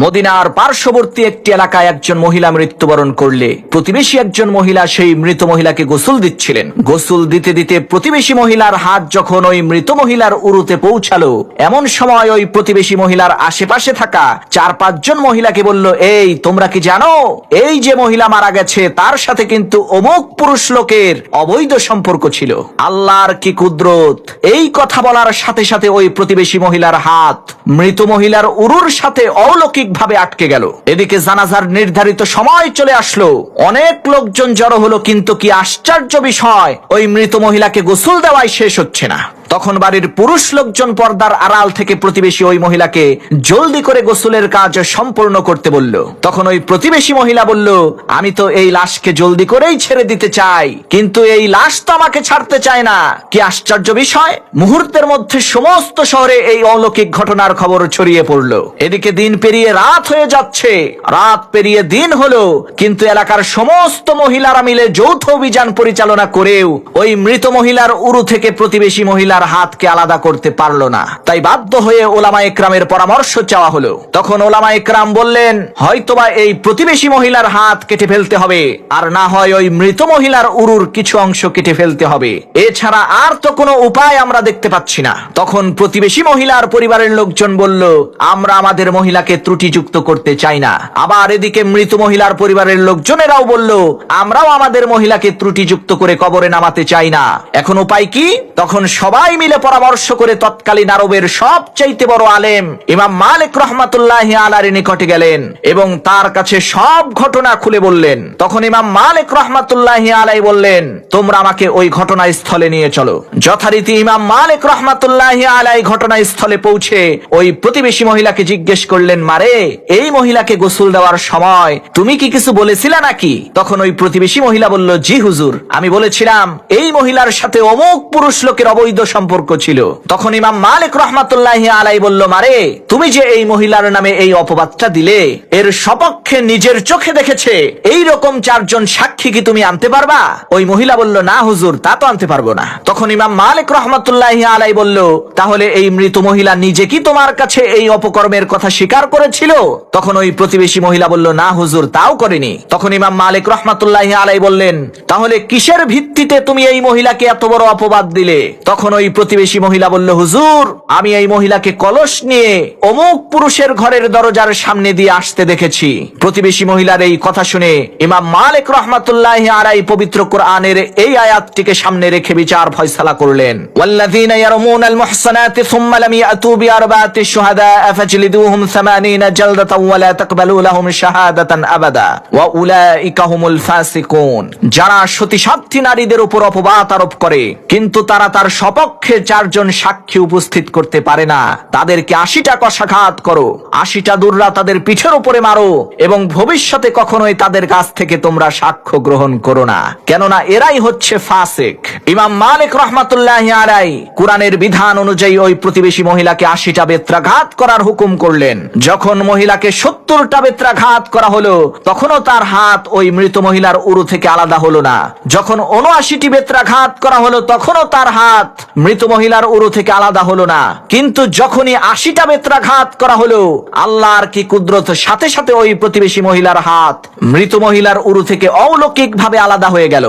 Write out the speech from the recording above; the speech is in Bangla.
মদিনার পার্শ্ববর্তী একটি এলাকায় একজন মহিলা মৃত্যুবরণ করলে প্রতিবেশী একজন মহিলা সেই মৃত মহিলাকে গোসল দিচ্ছিলেন। গোসল দিতে দিতে প্রতিবেশী মহিলার হাত যখন ওই মৃত মহিলার উরুতে পৌঁছালো, এমন সময় ওই প্রতিবেশী মহিলার আশেপাশে থাকা 4-5 জন মহিলাকে বলল, এই তোমরা কি জানো এই যে মহিলা মারা গেছে তার সাথে কিন্তু অমুক পুরুষ লোকের অবৈধ সম্পর্ক ছিল। আল্লাহর কি কুদরত! এই কথা বলার সাথে সাথে ওই প্রতিবেশী মহিলার হাত মৃত মহিলার উরুর সাথে অলৌকিকভাবে আটকে গেল। এদিকে জানাজার নির্ধারিত সময় চলে আসলো, অনেক লোকজন জড়ো হলো, কিন্তু কি আশ্চর্য বিষয়, ওই মৃত মহিলাকে গোসল দেওয়াই শেষ হচ্ছে না। তখন বাড়ির পুরুষ লোকজন পর্দার আড়াল থেকে প্রতিবেশী ওই মহিলাকে জলদি করে গোসলের কাজ সম্পূর্ণ করতে বলল। তখন ওই প্রতিবেশী মহিলা বলল, আমি তো এই লাশকে জলদি করেই ছেড়ে দিতে চাই, কিন্তু এই লাশ তো আমাকে ছাড়তে চায় না। কি আশ্চর্য বিষয়! মুহূর্তের মধ্যে সমস্ত শহরে এই অলৌকিক ঘটনার খবর ছড়িয়ে পড়ল। এদিকে দিন পেরিয়ে রাত হয়ে যাচ্ছে, রাত পেরিয়ে দিন হলো, কিন্তু এলাকার সমস্ত মহিলারা মিলে যৌথ অভিযান পরিচালনা করেও ওই মৃত মহিলার উরু থেকে প্রতিবেশী মহিলার হাতকে আলাদা করতে পারলো না। তাই বাধ্য হয়ে ওলামা ইকরামের পরামর্শ চাওয়া হলো। তখন ওলামা ইকরাম বললেন, হয়তোবা এই প্রতিবেশী মহিলার হাত কেটে ফেলতে হবে, আর না হয় ওই মৃত মহিলার উরুর কিছু অংশ কেটে ফেলতে হবে, এছাড়া আর তো কোনো উপায় আমরা দেখতে পাচ্ছি না। তখন প্রতিবেশী মহিলার পরিবারের লোকজন বলল, আমরা আমাদের মহিলাকে ত্রুটিযুক্ত করতে চাই না। আবার এদিকে মৃত মহিলার পরিবারের লোকজনেরাও বলল, আমরাও আমাদের মহিলাকে ত্রুটিযুক্ত করে কবরে নামাতে চাই না। এখন উপায় কি? তখন সবাই মিলে পরামর্শ করে তৎকালীন আরবের সবচাইতে বড় আলেম ইমাম মালিক রাহমাতুল্লাহি আলাইহির নিকটে গেলেন এবং তার কাছে সব ঘটনা খুলে বললেন। তখন ইমাম মালিক রাহমাতুল্লাহি আলাইহি বললেন, তোমরা আমাকে ওই ঘটনাস্থলে নিয়ে চলো। যথারীতি ইমাম মালিক রাহমাতুল্লাহি আলাইহি ঘটনাস্থলে পৌঁছে ওই প্রতিবেশী মহিলাকে জিজ্ঞেস করলেন, মারে, এই মহিলাকে গোসল দেওয়ার সময় তুমি কি কিছু বলেছিলে নাকি? তখন ওই প্রতিবেশী মহিলা বলল, জি হুজুর, আমি বলেছিলাম এই মহিলার সাথে অমুক পুরুষ লোকের অবৈধ সম্পর্ক ছিল। তখন ইমাম মালিক রাহমাতুল্লাহি আলাইহি বলল, মারে, তুমি যে এই মহিলার নামে এই অপবাদটা দিলে, এর সপক্ষে নিজের চোখে দেখেছে এই রকম 4 জন সাক্ষী কি তুমি আনতে পারবা? ওই মহিলা বলল, না হুজুর, তা তো আনতে পারবো না। তখন ইমাম মালিক রাহমাতুল্লাহি আলাইহি বলল, তাহলে এই মৃত মহিলা নিজে কি তোমার কাছে এই অপকর্মের কথা স্বীকার করেছিল? তখন ওই প্রতিবেশী মহিলা বলল, না হুজুর, তাও করেনি। তখন ইমাম মালিক রাহমাতুল্লাহি আলাইহি বললেন, তাহলে কিসের ভিত্তিতে তুমি এই মহিলাকে এত বড় অপবাদ দিলে? তখন ওই প্রতিবেশী মহিলা বলল, হুজুর, আমি এই মহিলাকে কলস নিয়ে অমুক পুরুষের ঘরের দরজার সামনে দিয়ে আসতে দেখেছি। প্রতিবেশী মহিলার এই কথা শুনে ইমাম মালিক রাহমাতুল্লাহি আলাইহি পবিত্র কোরআনের এই আয়াতটিকে সামনে রেখে বিচার ফয়সালা করলেন। ওয়াল্লাযীনা ইয়ারমুনাল মুহসানাতি সুম্মা লাম ইয়াতু বিআরবাতি শুহাদা ফাজলিদুহুম 80 জালদাতান ওয়া লা তাকবালু লাহুম শাহাদাতান আবাদা ওয়া উলাইকা হুমুল ফাসিকুন। যারা সতীসাধ্যী নারীদের উপর অপবাদ আরোপ করে কিন্তু তারা তার সপক্ষে 4 জন সাক্ষী উপস্থিত করতে পারে না, তাদেরকে 80টা কষাঘাত করো, 80টা দুররা তাদের পিঠের উপরে মারো, এবং ভবিষ্যতে কখনোই তাদের কাছ থেকে তোমরা সাক্ষ্য গ্রহণ করো না, কেননা এরাই হচ্ছে ফাসিক। ইমাম মালিক রাহমাতুল্লাহি আলাইহি কুরআনের বিধান অনুযায়ী ওই প্রতিবেশী মহিলাকে 80টা বেত্রাঘাত করার হুকুম করলেন। যখন মহিলাকে 70টা বেত্রাঘাত করা হলো, তখনও তার হাত ওই মৃত মহিলার উরু থেকে আলাদা হলো না। যখন 79টি বেত্রাঘাত করা হলো, তখনও তার হাত মৃত মহিলার উরু থেকে আলাদা হলো না। কিন্তু যখনই 80টা বেত্রাঘাত করা হলো, আল্লাহর কি কুদরত, সাথে সাথে ওই প্রতিবেশী মহিলার হাত মৃত মহিলার উরু থেকে অলৌকিকভাবে আলাদা হয়ে গেল।